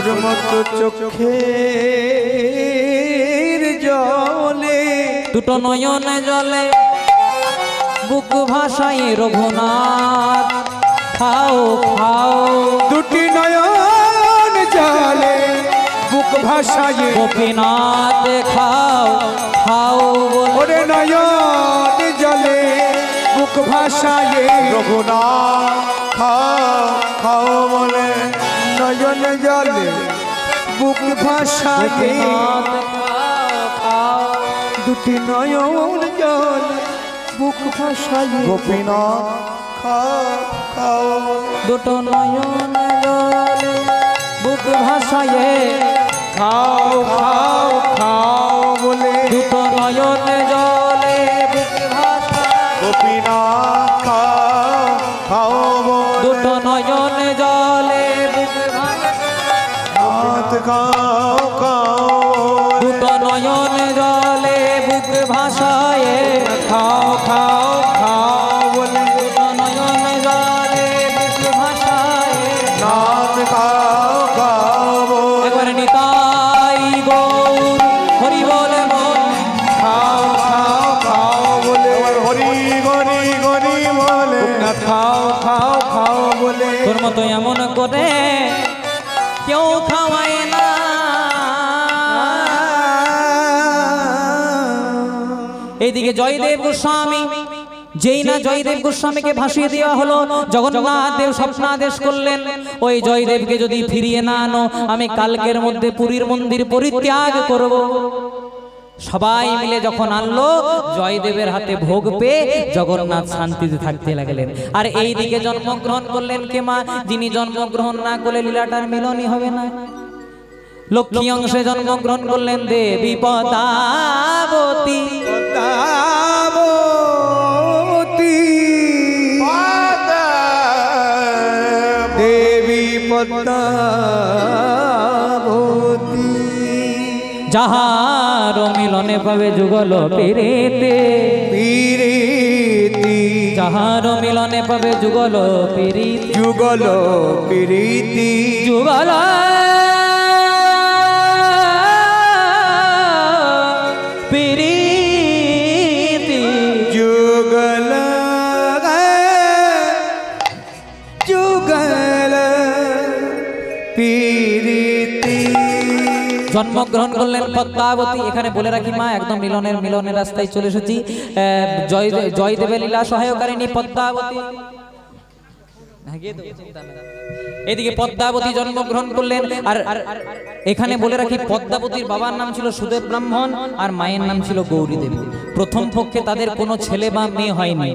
তোর মতো চোখের জলে দুটো নয়নে জলে বুক ভাসায় রঘুনাথ খাও খাও দুটি নয়ন জলে বুক ভাসায় গোপীনাথ খাও খাও ওরে নয়ন জলে বুক ভাসায় রঘুনাথ খাও খাও বলে নয়ন জলে বুক ভাসায় দুটি নয়ন জলে বুক ভাসায় গোপীনাথ খাও খাও দুটো নয়ন জলে বুক ভাসায় খাও খাও খাও বলে দুটো নয়ন জলে বুক ভাসায় গোপীনাথ খাও খাও বলে দুটো নয়ন জলে বুক ভাসায় খাও খাও দুটো নয়ন জলে বুক ভাসায় খাও খাও খাও বলে দুটো নয়ন জলে বুক ভাসায় নাথ খাও খাও বলে একবার নিতাই গৌর হরি বলে বল খাও খাও খাও বলে হরি গরি গরি বলে খাও খাও খাও বলে তোর মতো এমন করে কেউ খাওয়ায় না এইদিকে জয়দেব গোস্বামী যেই না জয়দেব গোস্বামীকে ভাসিয়ে দেওয়া হলো জগন্নাথ দেব স্বপ্নাদেশ করলেন ওই জয়দেবকে যদি ফিরিয়ে না আনো আমি কালকের মধ্যে পুরীর মন্দির পরিত্যাগ করব। সবাই মিলে যখন আনলো জয়দেবের হাতে ভোগ পেয়ে জগন্নাথ শান্তিতে থাকতে লাগলেন। আর এই দিকে জন্মগ্রহণ করলেন কে মা, যিনি জন্মগ্রহণ না করলে লীলাটার মিলনই হবে না। লক্ষ্মী অংশে জন্মগ্রহণ করলেন দেবী পদ্মাবতী দেবী পদ্মাবতী যাহার মিলনে পাবে যুগল পিরিতি পিরিতি যাহার মিলনে পাবে যুগল পিরিতি যুগল পিরিতি যুগল পিরিতি যুগল যুগল পিরিতি জন্মগ্রহণ করলেন পদ্মাবতী। এখানে বলে রাখি মা, একদম মিলনের রাস্তায় চলে এসেছি। জয়দেবের লীলা সহায়কারিণী পদ্মাবতী। এদিকে পদ্মাবতী জন্মগ্রহণ করলেন। আর এখানে বলে রাখি পদ্মাবতীর বাবার নাম ছিল সুদেব ব্রাহ্মণ আর মায়ের নাম ছিল গৌরী দেবী। প্রথম পক্ষে তাদের কোনো ছেলে বা মেয়ে হয়নি।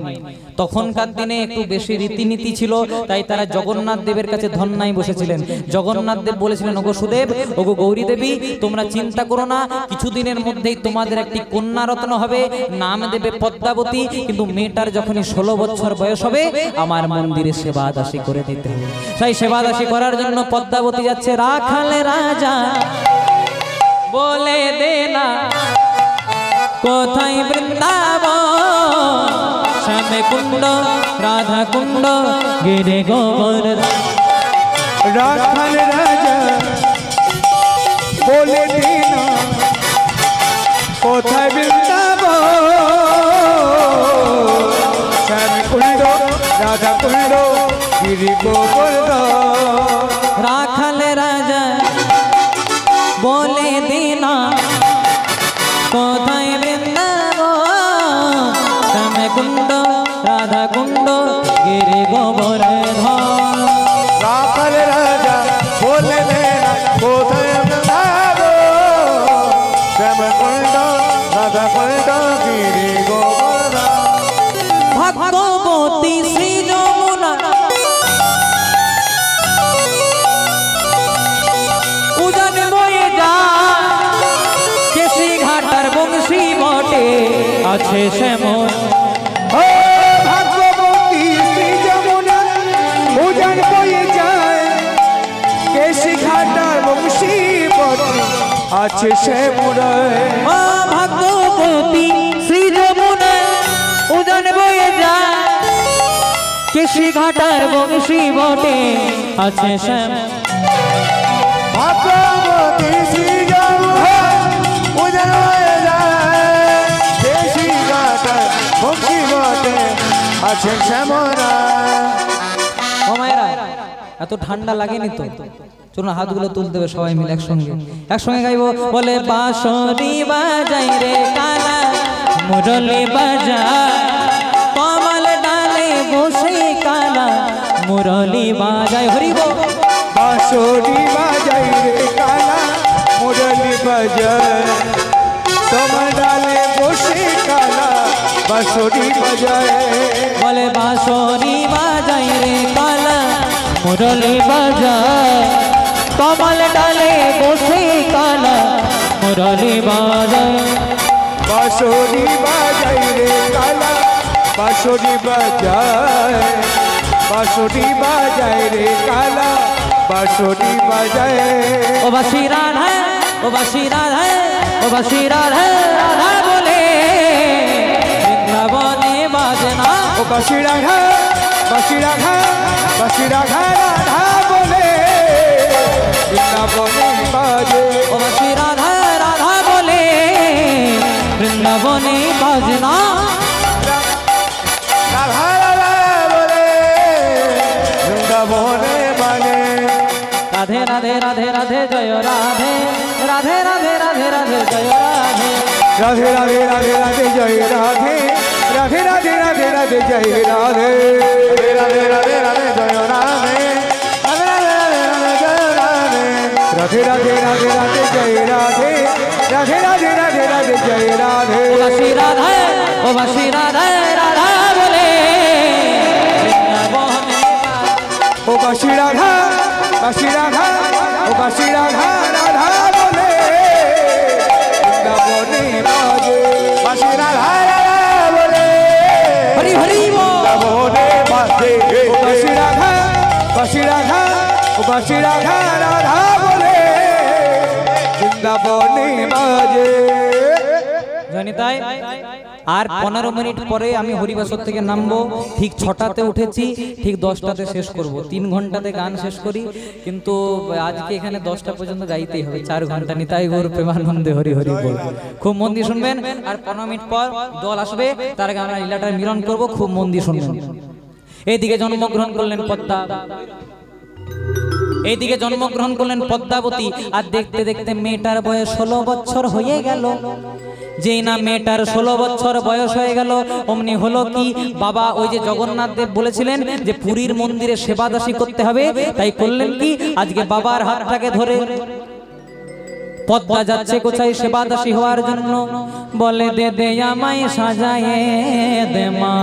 তখনকার দিনে একটু বেশি রীতিনীতি ছিল, তাই তারা জগন্নাথ দেবের কাছে ধন্যায় বসেছিলেন। জগন্নাথ দেব বলেছিলেন, ওগো সুদেব, ওগো গৌরী দেবী, তোমরা চিন্তা করো না, কিছুদিনের মধ্যেই তোমাদের একটি কন্যা রত্ন হবে, নাম দেবে পদ্মাবতী। কিন্তু মেয়েটার যখনই 16 বছর বয়স হবে আমার মন্দিরে সেবা দাসী করে দিতে হবে। তাই সেবা দাসী করার জন্য পদ্মাবতী যাচ্ছে। রাখাল রাজা বলে দে না কোথায় বৃন্দাবন, শ্যামে কুণ্ড রাধা কুণ্ড গিরে গোবর্ধন। রাখাল রাজা বলে দে না কোথায় বৃন্দাবন, শ্যাম কুণ্ড রাধা কুণ্ড গিরি গোবর্ধন। রাখাল রাজা বলে দে না কোথায় বৃন্দাবন, শ্যামে কুণ্ড রাধা কুণ্ড গিরি গোবর্ধন। রাখাল রাজা বলে দে না কোথায় বৃন্দাবন, শ্যাম কুণ্ড রাধা কুণ্ড গিরি গোবর্ধন। ভগবতী শ্রী যমুনা উজান বয়ে যায়, কেশি ঘাটার বংশী বটে আছে শ্যামল। ও ভগবতী শ্রী যমুনা উজান বয়ে যায়, কেশি ঘাটার বংশী বটে আছে শ্যামরায়। ও ভগবতী শ্রী যমুনা উজান বয়ে যায়, কেশি ঘাটার বংশী বটে আছে শ্যাম। ভাগ্যবতী সৃজন উজান হয়ে যায় দেশি গাটা বংশীবতে আছেন শ্যামরা। ও মায়েরা এত ঠান্ডা লাগেনি তো? চলুন হাতগুলো তুলতে হবে সবাই মিলে একসঙ্গে একসঙ্গে গাইবো। বলে বাঁশরি বাজাই রে কালা মুরলি বাজায় কমল ডালে বসে কালা মুরলি বাজায়। হরিব বাঁশরি বাজাই রে কালা মুরলি বাজায় তোমার ডালে বসে কালা বাঁশরি বাজায়। বলে বাঁশরি বাজাই রে কালা মুরলি বাজায় কমল ডালে বসে কালা মুরলি বাজায়। বাঁশরি বাজাই রে কালা বাঁশরি বাজায় বাঁশরি বাজায় রে কালা বাঁশরি বাজায়। ও বাঁশি রাধা ও বাঁশি রাধা ও বাঁশি রাধা রাধা বলে বৃন্দাবনে বাজে না। ও বাঁশি রাধা বাঁশি রাধা বাঁশি রাধা রাধা বলে বৃন্দাবনে বাজে। ও বাঁশি রাধা রাধা বলে বৃন্দাবনে বাজে না। রাধা রাধা বলে বৃন্দাবনে বাজে। রাধে রাধে রাধে রাধে জয় রাধে রাধে রাধে রাধে রাধে জয় রাধে। রাধে রাধে রাধে রাধে জয় রাধে রাধে রাধে রাধে রাধে জয় রাধে। রাধে রাধে রাধে জয় রাধে রাধে রাধে রাধে জয় রাধে। রাধে রাধে রাধে রাধে জয় রাধে রাধে রাধে রাধে রাধে জয় রাধে। ও বাঁশি রাধা ও বাঁশি রাধা রাধা বলে বৃন্দাবনে ও বাঁশি রাধা বাঁশি রাধা ও বাঁশি রাধা রাধা বলে বৃন্দাবনে বাজে। বাঁশি রাধা রাধা বলে হরি হরি বৃন্দাবনে বাজে। ও বাঁশি রাধা বাঁশি রাধা ও বাঁশি রাধা রাধা বলে বৃন্দাবনে বাজে। জনিতাই আর 15 মিনিট পরে আমি হরিবাসর থেকে নামবো। ঠিক 6টাতে উঠেছি, ঠিক 10টাতে শেষ করব। 3 ঘন্টাতে গান শেষ করি, কিন্তু আজকে এখানে 10টা পর্যন্ত গাইতেই হবে। 4 ঘন্টা নিতাই গৌর প্রেমানন্দে হরি হরি বল। খুব মন দিয়ে শুনবেন। আর 15 মিনিট পর দল আসবে, তার আগে আমরা লীলাটার মিলন করব। খুব মন দিয়ে শুনবেন। এইদিকে জন্মগ্রহণ করলেন পদ্মা, এইদিকে জন্মগ্রহণ করলেন পদ্মাবতী। আর দেখতে দেখতে মেয়েটার বয়স 16 বছর হয়ে গেল। যেই না মেয়েটার 16 বছর বয়স হয়ে গেল, অমনি হলো কি, বাবা ওই যে জগন্নাথ দেব বলেছিলেন যে পুরীর মন্দিরে সেবাদাসী করতে হবে, তাই করলেন কি, আজকে বাবার হাতটাকে ধরে পদ্মা যাচ্ছে কোথায় সেবাদাসী হওয়ার জন্য। বলে দে দে আমায় সাজায়ে দে মা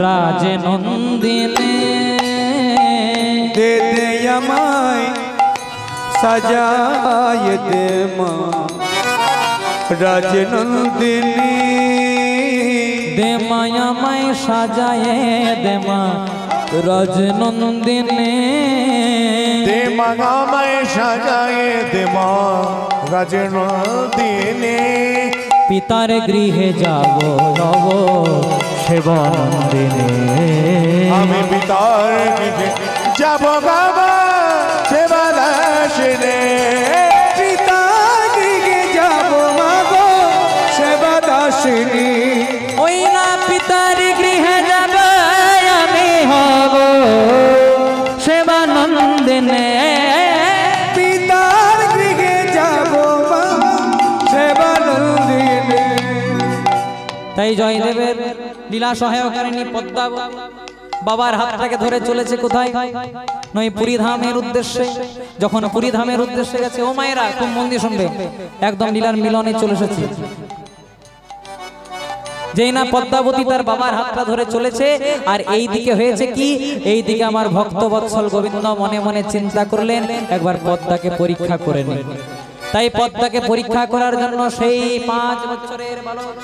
রাজে নন্দিনী, দে দে আমায় সাজায় দে মা রাজনন্দিনী। দে মায়া মায় সাজায়ে দে মা রাজনন্দিনী। দে মাগামায় সাজায়ে দে মা রাজনন্দিনী। পিতার গৃহে যাব রব সেবনন্দিনী। আমি পিতার গৃহে যাব বাবা সেবাদাসিনী। পিতার গৃহে যাব মাগো সেবাদাসিনী। ওই না পিতার গৃহে যাব আমি হব সেবানন্দিনী। পিতার গৃহে যাব বাবা সেবানন্দিনী। তাই জয়দেবের লীলা সহায়কারিণী পদ্মা বাবার হাতটাকে ধরে চলেছে কোথায়, নয় পুরী ধামের উদ্দেশ্যে। যখন পুরী ধামের উদ্দেশ্যে গেছে, ও মায়েরা খুব মন দিয়ে শুনবে, একদম লীলার মিলনে চলে এসেছে। যেই না পদ্মাবতী তার বাবার হাতটা ধরে চলেছে, আর এই দিকে হয়েছে কি, এই দিকে আমার ভক্ত বৎসল গোবিন্দ মনে মনে চিন্তা করলেন একবার পদ্মাকে পরীক্ষা করে নিন। তাই পদ্মাকে পরীক্ষা করার জন্য সেই 5 বছরের বালক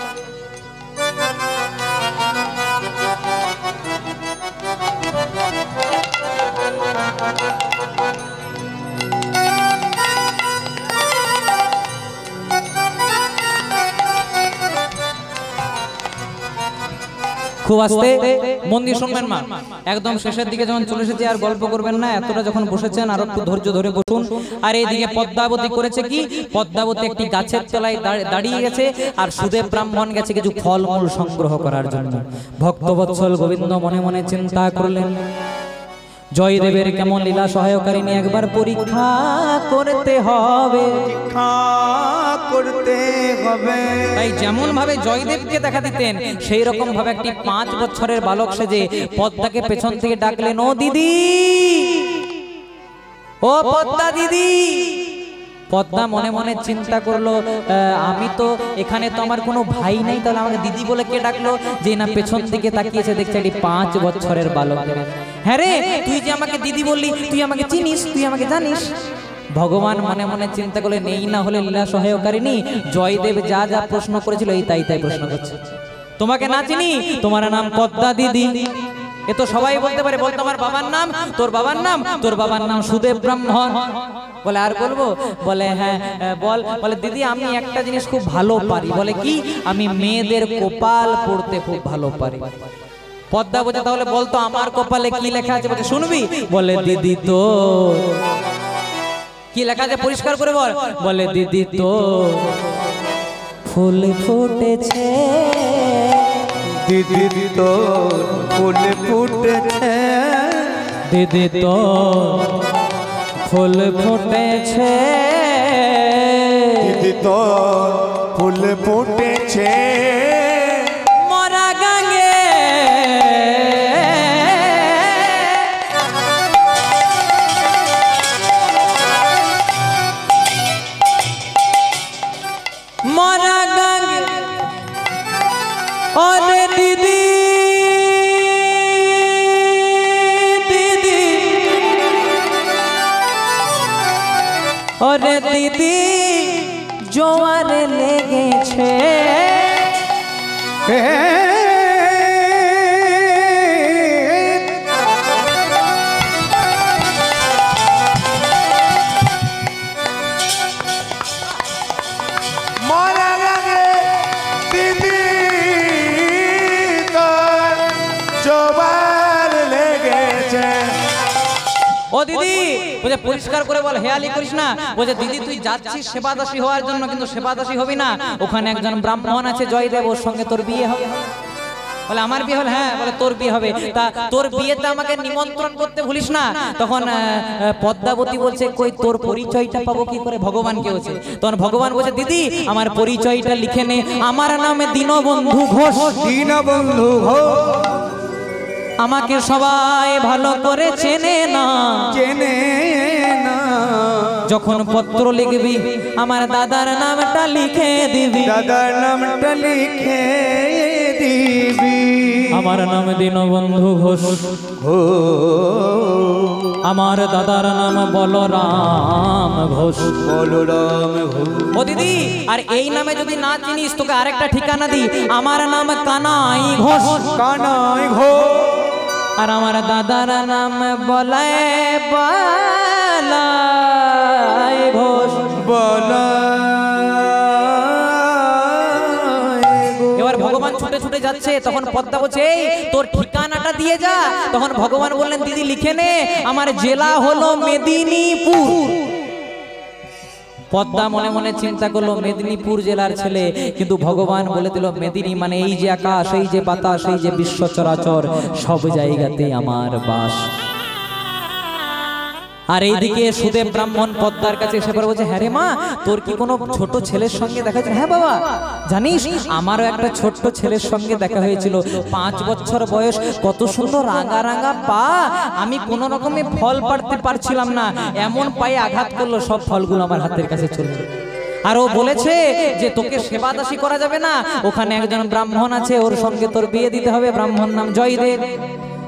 খুব আস্তে মন দিয়ে শুনবেন মা, একদম শেষের দিকে যখন চলে এসেছে আর গল্প করবেন না, এতটা যখন বসেছেন আর একটু ধৈর্য ধরে বসুন। আর এইদিকে পদ্মাবতী করেছে কি, পদ্মাবতী একটি গাছের তলায় দাঁড়িয়ে গেছে আর সুদেব ব্রাহ্মণ গেছে কিছু ফলমূল সংগ্রহ করার জন্য। ভক্তবৎসল গোবিন্দ মনে মনে চিন্তা করলেন, জয়দেবের কেমন লীলা সহায়কারিনী একবার পরীক্ষা করতে হবে। তাই যেমন ভাবে জয়দেবকে দেখা দিতেন সেই রকম ভাবে একটি 5 বছরের বালক সেজে পদ্মাকে পেছন থেকে ডাকলেন, ও দিদি, ও পদ্মা দিদি। পদ্মা মনে মনে চিন্তা করলো, আমি তো এখানে তো আমার কোনো ভাই নেই, তাহলে আমাকে দিদি বলে কে ডাকলো? যে না পেছন দিকে তাকিয়েছে দেখছে একটি 5 বছরের বালক। হ্যাঁ রে, তুই যে আমাকে দিদি বললি, তুই আমাকে চিনিস, তুই আমাকে জানিস? ভগবান মনে মনে চিন্তা করলে, নেই না হলে লীলা সহায়কারিনী জয়দেব যা যা প্রশ্ন করেছিল এই তাই তাই প্রশ্ন করছে। তোমাকে না চিনি, তোমার নাম পদ্মা দিদি, এ তো সবাই বলতে পারে। বল তোমার বাবার নাম, তোর বাবার নাম, তোর বাবার নাম সুদেব ব্রাহ্মণ। বলে আর বলবো? বলে হ্যাঁ বল। বলে দিদি আমি একটা জিনিস খুব ভালো পারি। বলে কি? আমি মেয়েদের কপাল পড়তে খুব ভালো পারি। পদ্মা বোঝা, তাহলে বলতো আমার কপালে কি লেখা আছে? বলে শুনবি? বলে দিদি তো কি লেখা আছে পরিষ্কার করে বল। বলে দিদি তো ফুল ফুটেছে, দিদি তো ফুল ফুটেছে, দিদি তো ফুল ফুটেছে, দিদি তো ফুল ফুটেছে মরা গাঙ্গে মরা গাঙ্গে। ওরে দিদি দিদি, ওরে দিদি জোয়ারে লেগেছে, মরা লাগে দিদি তোর জোয়ার লেগেছে। ও দিদি বলে পরিষ্কার করে বল, হেয়ালি করিস না। বলে দিদি তুই যাচ্ছিস সেবাদাসী হওয়ার জন্য, কিন্তু সেবাদাসী হবি না। ওখানে একজন ব্রাহ্মণ আছে জয়দেব, ওর সঙ্গে তোর বিয়ে হবে। বলে আমার বিয়ে হল? হ্যাঁ। বলে তোর বিয়ে হবে, তা তোর বিয়েতে আমাকে নিমন্ত্রণ করতে ভুলিস না। তখন পদ্মাবতী বলছে, কই তোর পরিচয়টা পাবো কি করে? ভগবান কে হচ্ছে? তখন ভগবান বলছে, দিদি আমার পরিচয়টা লিখে নে, আমার নামে দীনবন্ধু ঘোষ। দীনবন্ধু ঘোষ, আমাকে সবাই ভালো করে চেনে না, চেনে না। যখন পত্র লিখবি আমার দাদার নামটা লিখে দিবি, দাদার নামটা লিখে দিবি। আমার নাম দীনবন্ধু ঘোষ, আমার দাদার নাম বলরাম ঘোষ। বলরাম ঘোষ। ও দিদি, আর এই নামে যদি না চিনিস তোকে আরেকটা ঠিকানা দি, আমার নাম কানাই ঘোষ। কানাই ঘোষ। আর আমার দাদার নাম বলাই বলাই ঘোষ। এবার ভগবান ছুটে ছুটে যাচ্ছে, তখন পদ্মা বলছে, এই তোর ঠিকানাটা দিয়ে যা। তখন ভগবান বললেন, দিদি লিখে নে, আমার জেলা হলো মেদিনীপুর। পদ্মা মনে মনে চিন্তা করলো, মেদিনীপুর জেলার ছেলে, কিন্তু ভগবান বলে দিল মেদিনী মানে এই যে আকাশ, এই যে বাতাস, এই যে বিশ্ব চরাচর, সব জায়গাতে আমার বাস। আর এইদিকে সুদেব ব্রাহ্মণ পদ্মার কাছে এসে পরে বলছে, হ্যাঁ রে মা, তোর কি কোনো ছোট ছেলের সঙ্গে দেখা হয়েছে? হ্যাঁ বাবা, জানিস আমারও একটা ছোট্ট ছেলের সঙ্গে দেখা হয়েছিল, 5 বছর বয়স, কত সুন্দর রাঙা রাঙা পা, আমি কোনো রকমে ফল পাড়তে পারছিলাম না, এমন পায়ে আঘাত করলো সব ফলগুলো আমার হাতের কাছে চলে গেল। আর ও বলেছে যে তোকে সেবাদাসী করা যাবে না, ওখানে একজন ব্রাহ্মণ আছে, ওর সঙ্গে তোর বিয়ে দিতে হবে, ব্রাহ্মণ নাম জয়দেব।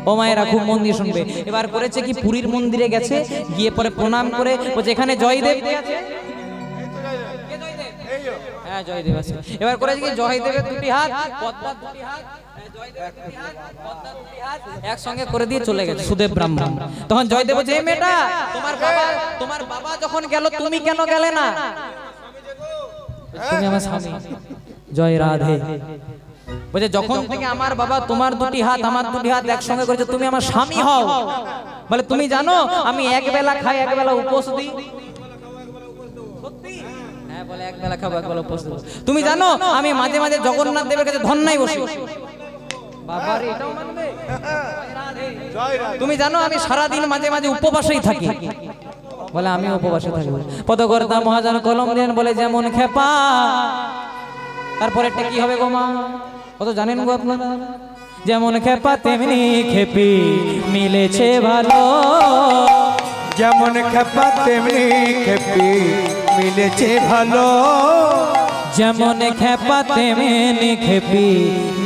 ও মায়েরা খুব মন দিয়ে শুনবে। এবার করেছে কি, পুরীর মন্দিরে গেছে, গিয়ে পরে প্রণাম করে বলছে, এখানে জয়দেব আছে? হ্যাঁ জয়দেব আছে। এবার করেছে কি, জয়দেবের 2টি হাত, পদ্মার 2টি হাত, একসঙ্গে করে দিয়ে চলে গেছে সুদেব ব্রাহ্মণ। তখন জয়দেব বলছে, এই মেয়েটা, তোমার বাবা যখন গেল তুমি কেন গেলে না? তুমি আমার স্বামী। জয় রাধে। বলছে যখন থেকে আমার বাবা তোমার দুটি হাত আমার দুটি হাত একসঙ্গে করেছে, তুমি আমার স্বামী হও। বলে তুমি জানো আমি এক বেলা খাই এক বেলা উপোস দিই। সত্যি? হ্যাঁ বলে এক বেলা খাবো এক বেলা উপোস দিই। তুমি জানো আমি মাঝে মাঝে জগন্নাথ দেবের কাছে ধন্যায় বসি। বাবারে এটাও মানবে? তুমি জানো আমি সারাদিন মাঝে মাঝে উপবাসেই থাকি। বলে আমি উপবাসে থাকবো। পদকর্তা মহাজন কলম দেন, বলে যেমন খেপা। তারপরে একটা কি হবে গো মা, কত জানেন গো আপনারা? যেমন খেপা তেমনি খেপি মিলেছে ভালো, যেমন খেপা তেমনি খেপি মিলেছে ভালো, যেমন খেপা তেমনি খেপি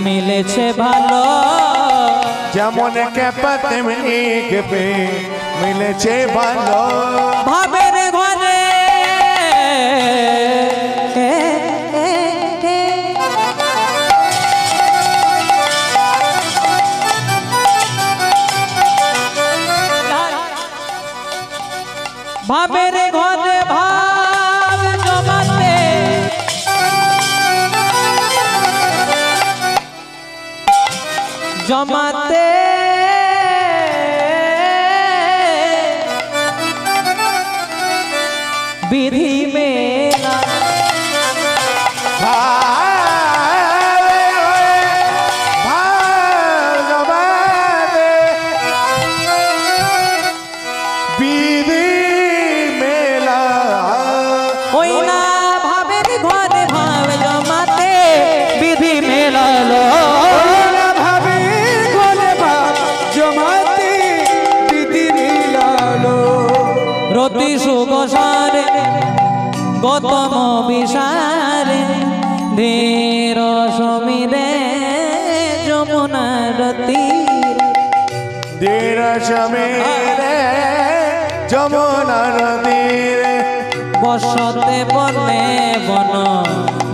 মিলেছে ভালো, যেমন খেপা তেমনি খেপি মিলেছে ভালো। ভাবের ঘরে ভাবের ঘরে ভাব জমাতে, জমাতে বিধি মেলা। ওই না ভাবের ঘরে ভাব জমাতে বিধি মেলালো, ভাবের ঘরে ভাব জমাতে বিধি মিলালো। রতি সুবসারে গৌতম বিসারে ধীর সমীরে যমুনা রতি, ধীর সমীরে যমুনা নদীরে, বসতে বনে বন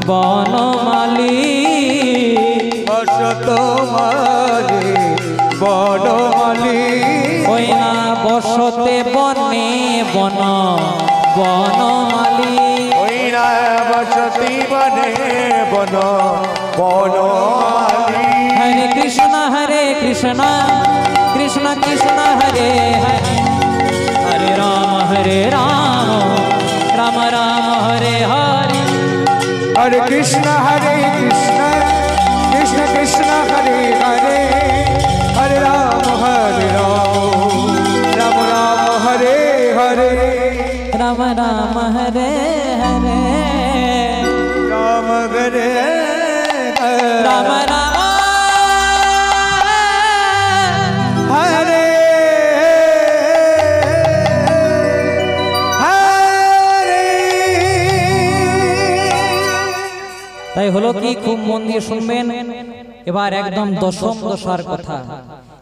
বনমালী, অসত মালি বনমালি, ওই না বসতে বনে বন বনমালী। ওই না বসতি বনে বন বনমালী। হরে কৃষ্ণ কৃষ্ণ কৃষ্ণ হরে হরে, হরে রাম রাম রাম হরে হরে, हरे कृष्ण कृष्ण कृष्ण हरे हरे, हरे राम राम राम हरे हरे, राम राम हरे हरे, राम हरे राम राम हरे তাই হলো কি, খুব মন দিয়ে শুনবেন। এবার একদম দশম দশার কথা,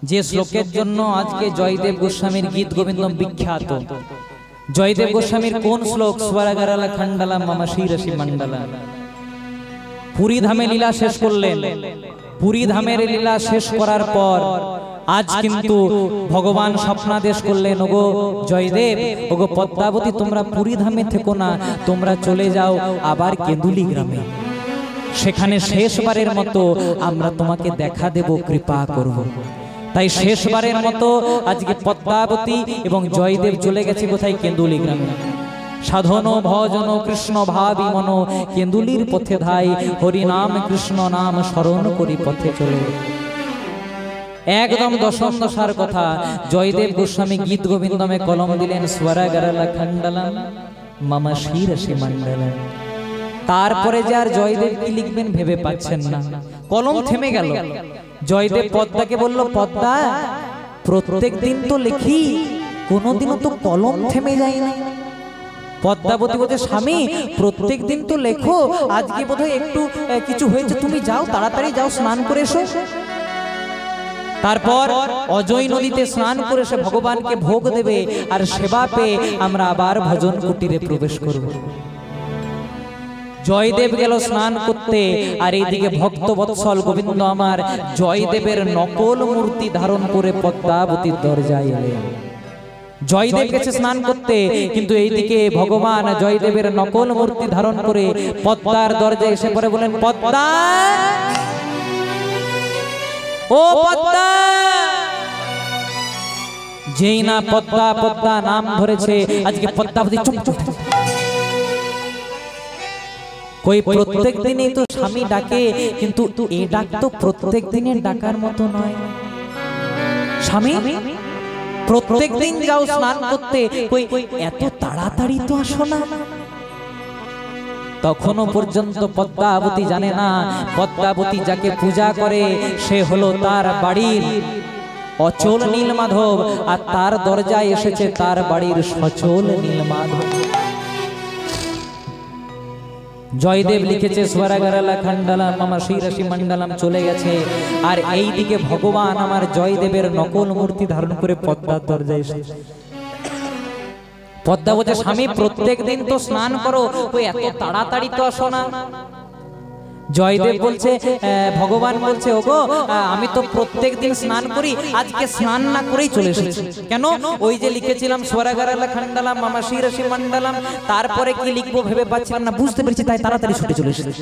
যে শ্লোকের জন্য আজকে জয়দেব গোস্বামীর গীত গোবিন্দম বিখ্যাত। জয়দেব গোস্বামীর কোন শ্লোক? স্বরাগারালা খণ্ডালা মামা শিরসি মণ্ডলা। পুরী ধামে লীলা শেষ করলেন। পুরী ধামের লীলা শেষ করার পর আজ কিন্তু ভগবান স্বপ্নাদেশ করলেন, ওগো জয়দেব, ওগো পদ্মাবতী, তোমরা পুরী ধামে থেকো না, তোমরা চলে যাও আবার কেঁদুলি গ্রামে। সেখানে শেষবারের মতো আমরা তোমাকে দেখা দেব, কৃপা করব। তাই শেষবারের মতো আজকে পদ্মাবতী এবং জয়দেব চলে গেছে কোথায়? কেঁদুলি গ্রামে। সাধন ভজন কৃষ্ণ ভাবি মন, কেঁদুলির পথে ধাই, হরি নাম কৃষ্ণ নাম স্মরণ করি পথে চলে। একদম দশম দশার কথা। জয়দেব গোস্বামী গীত গোবিন্দমে কলম দিলেন, স্বরাগারালা খণ্ডালাম মামা শিরসি মণ্ডলাম। তারপরে যে আর জয়দেব কি লিখবেন ভেবে পাচ্ছেন না, কলম থেমে গেল। জয়দেব পদ্মাকে বলল, পদ্মা, প্রত্যেক দিন তো লিখি, কোনোদিনও তো কলম থেমে যায় না। পদ্মাবতী বলছে, স্বামী প্রত্যেক দিন তো লেখো, আজকে বোধহয় একটু কিছু হয়েছে, তুমি যাও, তাড়াতাড়ি যাও, স্নান করে এসো। তারপর অজয় নদীতে স্নান করে সে ভগবানকে ভোগ দেবে, আর সেবা পেয়ে আমরা আবার ভজন কুটিরে প্রবেশ করব। জয়দেব গেল স্নান করতে, আর এইদিকে ভক্ত বৎসল গোবিন্দ আমার জয়দেবের নকল মূর্তি ধারণ করে পদ্মাবতীর দরজায় এলেন। জয়দেব গেছে স্নান করতে, কিন্তু এইদিকে ভগবান জয়দেবের নকল মূর্তি ধারণ করে পদ্মার দরজায় এসে পড়ে, বলেন, পদ্মা ও পদ্মা। যেই না পদ্মা পদ্মা নাম ধরেছে, আজকে পদ্মাবতী চুপ চুপ। কই প্রত্যেক দিনই তো স্বামী ডাকে, কিন্তু এই ডাক তো প্রত্যেক দিনের ডাকার মতো নয়। স্বামী প্রত্যেক দিন যাও স্নান করতে, কই এত তাড়াতাড়ি তো আসো না। তখনও পর্যন্ত পদ্মাবতী জানে না, পদ্মাবতী যাকে পূজা করে সে হলো তার বাড়ির অচল নীলমাধব, আর তার দরজায় এসেছে তার বাড়ির সচল নীলমাধব। জয়দেব লিখেছে স্বরাগারালা খণ্ডালাম মামা শিরাশি মণ্ডলাম চলে গেছে, আর এই দিকে ভগবান আমার জয়দেবের নকল মূর্তি ধারণ করে পদ্মার দরজায় এসেছে। পদ্মা বলছে স্বামী প্রত্যেক দিন তো স্নান করো, ওই এত তাড়াতাড়ি তো আসো না। জয়দেব বলছে, ভগবান বলছে ওগো আমি তো প্রত্যেক দিন স্নান করি, আজকে স্নান না করেই চলে এসেছি। কেন? ওই যে লিখেছিলাম স্বরাগারালা খণ্ডালাম মামা শিরাশি মণ্ডলাম, তারপরে কি লিখবো ভেবে পাচ্ছিলাম না, বুঝতে পেরেছি, তাই তাড়াতাড়ি ছুটে চলে এসেছি।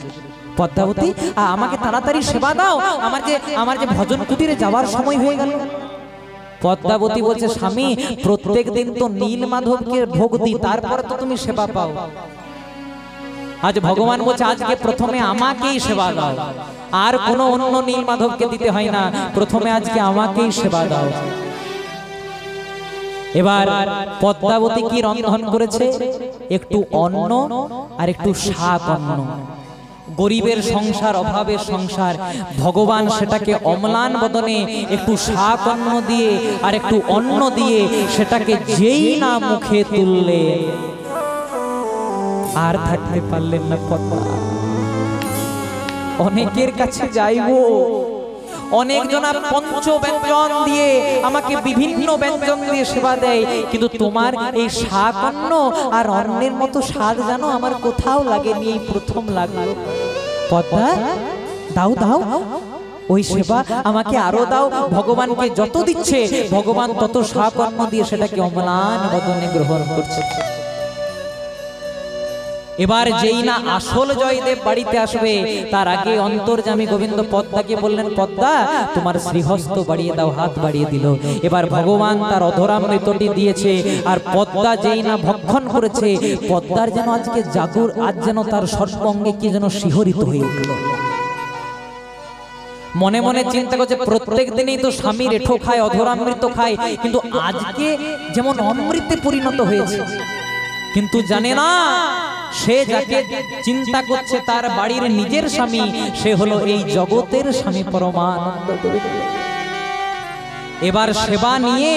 পদ্মাবতী আমাকে তাড়াতাড়ি সেবা দাও, আমার যে ভজন কুটিরে যাওয়ার সময় হয়ে গেল। পদ্মাবতী বলছে স্বামী প্রত্যেক দিন তো নীলমাধবকে ভোগ দিই, তারপরে তো তুমি সেবা পাও। আজ ভগবান বলছে আজকে প্রথমে আমাকেই সেবা দাও, আর কোনো অন্য নীলমাধবকে দিতে হয় না, প্রথমে আজকে আমাকেই সেবা দাও। এবার পদ্মাবতী কি রন্ধন করেছে? একটু অন্ন আর একটু শাক অন্ন। গরিবের সংসার, অভাবের সংসার, ভগবান সেটাকে অম্লান বদনে একটু শাক অন্ন দিয়ে আর একটু অন্ন দিয়ে সেটাকে যেই না মুখে তুললে আর থাকতে পারলেন না পদ্মা। অনেকের কাছে যাইবো, অনেকজনা পঞ্চ ব্যঞ্জন দিয়ে আমাকে বিভিন্ন ব্যঞ্জন দিয়ে সেবা দেয়, কিন্তু তোমার এই শাক অন্ন আর অন্নের মতো স্বাদ জানো আমার কোথাও লাগেনি, এই প্রথম লাগলো। পদ্মা দাও দাও ওই সেবা আমাকে আরো দাও। ভগবানকে যত দিচ্ছে ভগবান তত শাক অন্ন দিয়ে সেটাকে অম্লান বদনে গ্রহণ করছে। এবার যেই না আসল জয়দেব বাড়িতে আসবে, তার আগে অন্তর্যামী গোবিন্দ পদ্মাকে বললেন পদ্মা তোমার শ্রীহস্ত বাড়িয়ে দাও, হাত বাড়িয়ে দিল। এবার ভগবান তার অধরামৃতটি দিয়েছে, আর পদ্মা যেই না ভক্ষণ করেছে, পদ্মার যেন আজকে জাগুর, আজ যেন তার সর্বাঙ্গে কি যেন শিহরিত হয়ে উঠল। মনে মনে চিন্তা করছে প্রত্যেক দিনই তো স্বামীর এঠো খায়, অধরামৃত খায়, কিন্তু আজকে যেমন অমৃতে পরিণত হয়েছে। কিন্তু জানে না সে যাকে চিন্তা করছে তার বাড়ির নিজের স্বামী, সে হলো এই জগতের স্বামী পরমানন্দ। এবার সেবা নিয়ে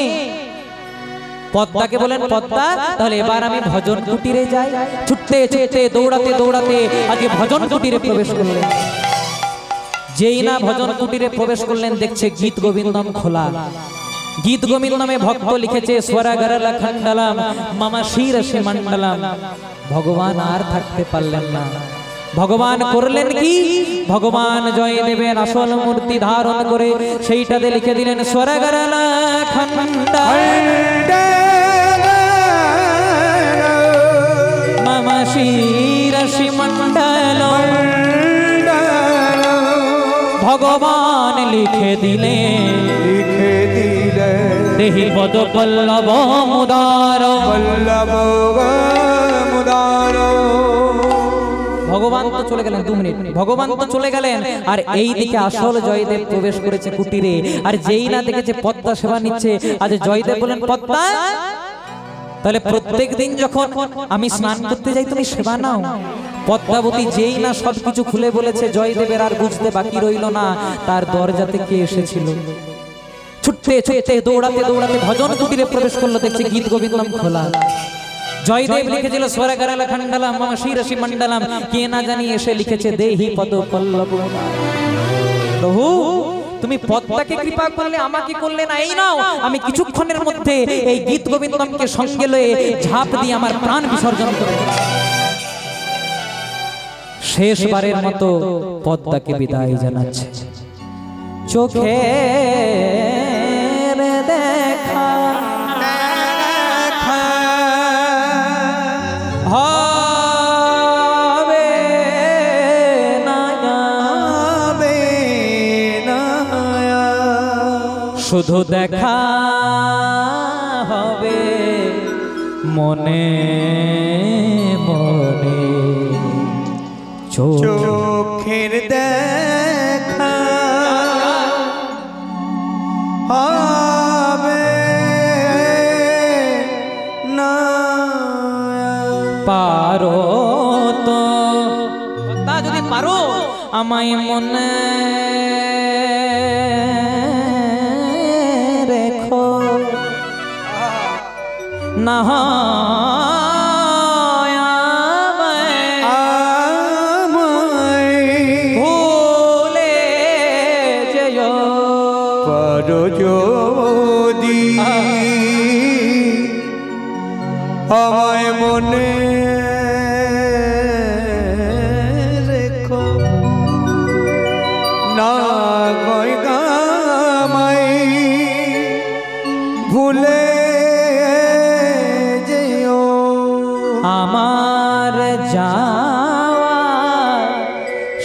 পদ্মাকে বলেন পদ্মা তাহলে এবার আমি ভজন কুটিরে যাই। ছুটতে ছুটতে দৌড়াতে দৌড়াতে আজকে ভজন কুটিরে প্রবেশ করলেন। যেই না ভজন কুটিরে প্রবেশ করলেন দেখছে গীত গোবিন্দম খোলা। গীত গোবিন্দমে ভক্ত লিখেছে স্বরাগারালা খণ্ডালাম মামা শিরাশি মণ্ডলাম। ভগবান আর থাকতে পারলেন না। ভগবান করলেন কি? ভগবান জয়দেবের আসল মূর্তি ধারণ করে সেইটাতে লিখে দিলেন স্বরাগারালা খণ্ডালাম মামা শিরাশি মণ্ডলাম। ভগবান লিখে দিলেন দেহি পদ পল্লব মুদার। ভগবান তো চলে গেলেন, 2 মিনিট, ভগবান তো চলে গেলেন, আর এই দিকে আসল জয়দেব প্রবেশ করেছে কুটিরে। আর যেই না দেখেছে পদ্মা সেবা নিচ্ছে, আজ জয়দেব বলেন পদ্মা তাহলে প্রত্যেক দিন যখন আমি স্নান করতে যাই তুমি সেবা নাও। পদ্মাবতী যেই না সবকিছু খুলে বলেছে, জয়দেবের আর বুঝতে বাকি রইল না তার দরজাতে কে এসেছিল। ছুটতে ছুটতে দৌড়াতে দৌড়াতে ভজন কুটিরে প্রবেশ করলো, দেখছে গীত গোবিন্দম খোলা। জয়দেব লিখেছিল স্বরাগারালা খণ্ডালাম মামা শিরাশি মণ্ডলাম, কে না জানি এসে লিখেছে দেহি পদ পল্লব। প্রভু তুমি পদ্মাকে কৃপা করলে, আমাকে করলে না, এই নাও আমি কিছুক্ষণের মধ্যে এই গীত গোবিন্দমকে সঙ্গে লয়ে ঝাঁপ দিয়ে আমার প্রাণ বিসর্জন করে শেষবারের মতো পদ্মাকে বিদায় জানাচ্ছে। চোখে দেখা হবে না শুধু দেখা হবে মনে মনে চোখের দেখা হবে না পারো তো তা যদি পারো আমায় মনে রেখো না হয় আমায় ভুলে যেও পারো যদি আমায় মনে রেখো না গয় গামাই ভুলে যেও আমার যাওয়া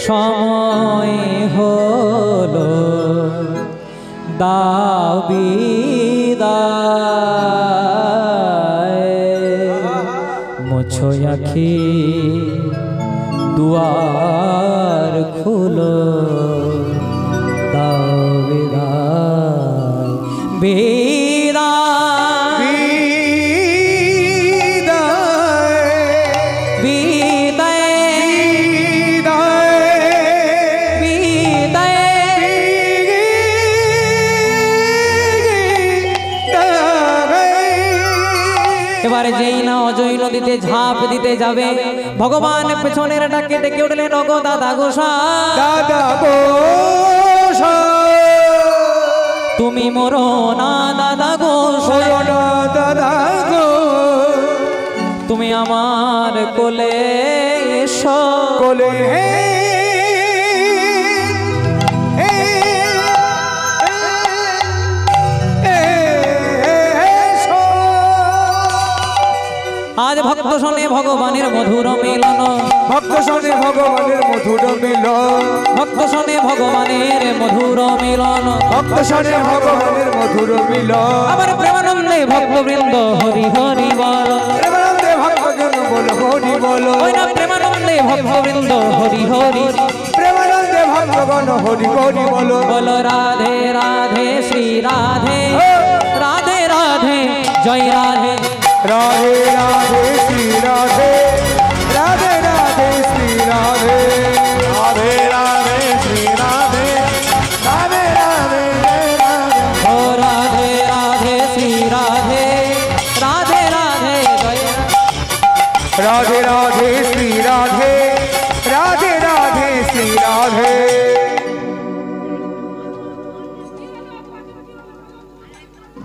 সময় হলো দাও বিদায় মুছো আখি দুয়ার খুলো দাও বিদায় বিদায় এবারে যেই না অজয় নদীতে ঝাঁপ দিতে যাবে ভগবান পেছনের ডাকে ডেকে উঠলেন ওগো দাদা গোসাই দাদা গো তুমি মরো না দাদা গোসাই দাদা গো তুমি আমার কোলে এসো কোলে আজ ভক্ত শোনে ভগবানের মধুর মিলন ভক্ত শোনে ভগবানের মধুর মিলন ভক্ত শোনে ভগবানের মধুর মিলন ভক্ত শোনে ভগবানের মধুর মিলন আবার প্রেমানন্দে ভক্তবৃন্দ হরি হরি বল প্রেমানন্দে ভক্তজন বল হরি বল ওই না প্রেমানন্দে ভক্তবৃন্দ হরি হরি প্রেমানন্দে ভক্তগণ হরি হরি বল বল রাধে রাধে শ্রী রাধে রাধে রাধে জয় রাধে রাধে রাধে শ্রী রাধে রাধে রাধে শ্রী রাধে রাধে রাধে শ্রী রাধে রাধে রাধে রাধে ও রাধে রাধে শ্রী রাধে রাধে রাধে জয় রাধে রাধে শ্রী রাধে রাধে রাধে শ্রী রাধে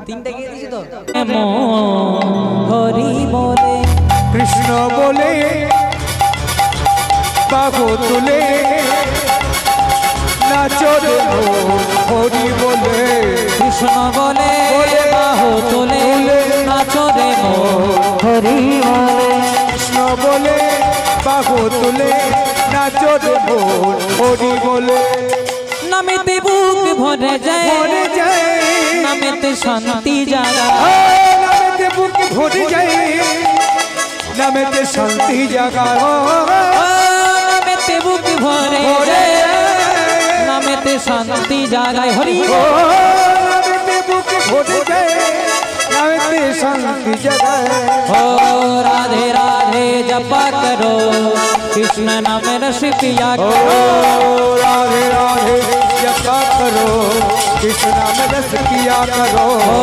তিনটা গিয়ে দিছি তো হরি বলে কৃষ্ণ বলে বাহু তুলে নাচো রে হরি বলে কৃষ্ণ বলে বাহু তোলে নাচো রে হরি বলে কৃষ্ণ বলে বাহু তুলে নাচো রে হরি বলে নামেতে বুক ভরে যায় ভরে যায় নামেতে শান্তি জাগা নামেতে বুক ভরে যায় নামেতে শান্তি জাগা নামেতে বুক ভরে যায় নামেতে শান্তি জাগায় হরি নামেতে বুক ভরে যায় নামেতে শান্তি জাগায় हो राधे राधे जपा करो कृष्ण नाम रस पिया करो राधे राधे जपा करो कृष्ण नाम रस पिया करो हो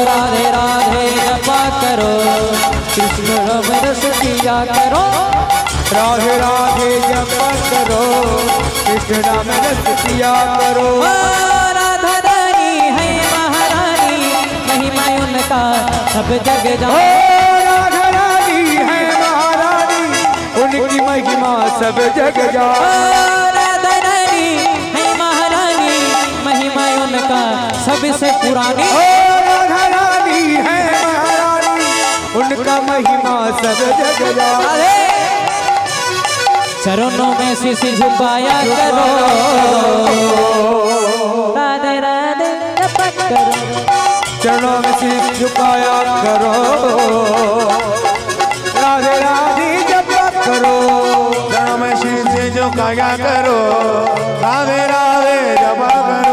राधे राधे जपा करो कृष्ण नाम रस पिया करो राधे राधे जपा करो कृष्ण नाम रस पिया करो ओ राधा रानी है महारानी महिमा उनका सब जग जाने राधा रानी है महारानी उनकी महिमा सब जग ओ जाए राधा रानी है महारानी महिमा उनका सबसे पुरानी राधा रानी है महारानी उनका महिमा सब जग जाए चरणों में शीश झुकाया करो राधे राधे चरणों में शीश झुकाया करो, राधे राधे जपा करो, चरणों में शीश झुकाया करो, राधे राधे जपा करो।